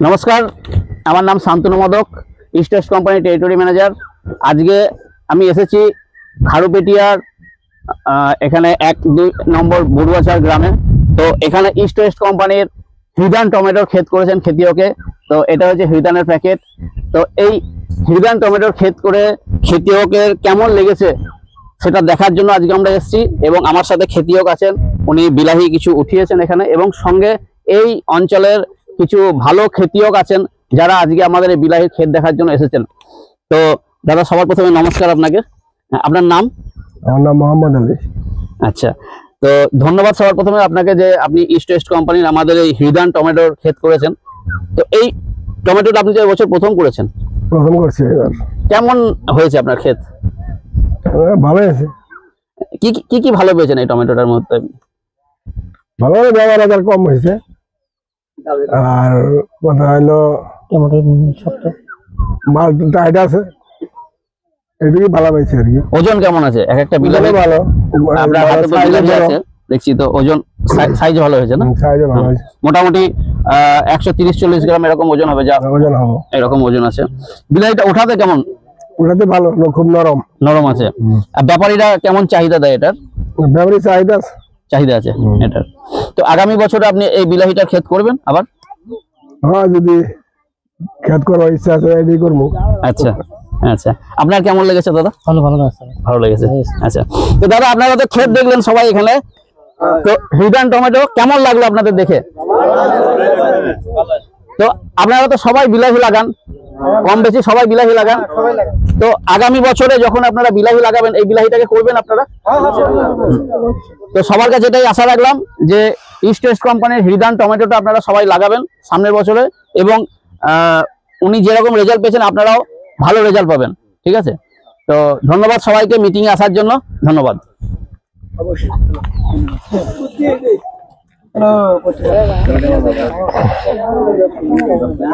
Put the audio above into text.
নমস্কার, আমার নাম Shantanu modak, east West company territory manager. আজকে আমি এসেছি খারুপেটিয়ার এখানে 1-2 নম্বর বড়ুয়াচার গ্রামে। তো এখানে ইস্ট ওয়েস্ট কোম্পানির হৃদান টমেটোর ক্ষেত করেছেন খেতিয়কে। তো এটা হচ্ছে হৃদানের প্যাকেট। তো এই হৃদান টমেটোর ক্ষেত করে খেতিয়কের কেমন লেগেছে সেটা দেখার জন্য আজকে আমরা এসেছি, এবং আমার সাথে খেতিয়ক আছেন, উনি বিলাহি কিছু উঠিয়েছেন এখানে, এবং সঙ্গে এই অঞ্চলের কিছু ভালো খেতিয়ক আছেন যারা আজকে আমাদের এই বিলাহির ক্ষেত দেখার জন্য এসেছেন। তো দাদা, সবার প্রথমে নমস্কার আপনাকে। আপনার নাম? আমার নাম মোহাম্মদ আলী। আচ্ছা, তো ধন্যবাদ সবার প্রথমে আপনাকে যে আপনি ইস্ট ওয়েস্ট কোম্পানির আমাদের এই হৃদান টমেটোর ক্ষেত করেছেন। তো এই টমেটোটা আপনি যে বছর প্রথম করেছেন, প্রথম করছি এবার। কেমন হয়েছে আপনার ক্ষেত? ভালো আছে। কি কি কি ভালো পেয়েছেন এই টমেটোটার মধ্যে? ভালো ব্যবহার আদার কম হয়েছে, আর কথা হলো মাল টাইট আছে, এদিকে ভালো পাইছে আর কি। ওজন কেমন আছে এক একটা বিলাহি? ভালো, আপনার হাতে তো বিলাহি আছে দেখছি, তো ওজন সাইজ ভালো হয়েছে না? সাইজে ভালো হয়েছে, মোটামুটি 130-40 গ্রাম এরকম ওজন হবে, যা ওজন হবে এরকম ওজন আছে। বিলাহিটা ওঠাতে কেমন? ওটাতে ভালো, খুব নরম নরম আছে। আর ব্যাপারীরা কেমন চাহিদা দেয় এটার? ব্যবহারিক চাহিদা আছে, চাহিদা আছে এটার। তো আগামী বছরে আপনি এই বিলাহিটার ক্ষেত করবেন আবার? হ্যাঁ, যদি ক্ষেত করার ইচ্ছা আছে এটাই করবো। আচ্ছা আচ্ছা, আপনার কেমন লেগেছে দাদা? ভালো লাগছে। ভালো লেগেছে। আচ্ছা, তো দাদা আপনারা তো ক্ষেত দেখলেন সবাই এখানে, তো হৃদান টমেটো কেমন লাগলো আপনাদের দেখে? তো আপনারা তো সবাই বিলাহি লাগান, কম বেশি সবাই বিলাহি লাগান। তো আগামী বছরে যখন আপনারা বিলাহি লাগাবেন, এই বিলাহিটাকে করবেন আপনারা? তো সবার কাছে এটাই আশা রাখলাম যে ইস্ট ওয়েস্ট কোম্পানির হৃদান টমেটোটা আপনারা সবাই লাগাবেন সামনের বছরে, এবং উনি যেরকম রেজাল্ট পেয়েছেন আপনারাও ভালো রেজাল্ট পাবেন। ঠিক আছে, তো ধন্যবাদ সবাইকে মিটিংয়ে আসার জন্য। ধন্যবাদ।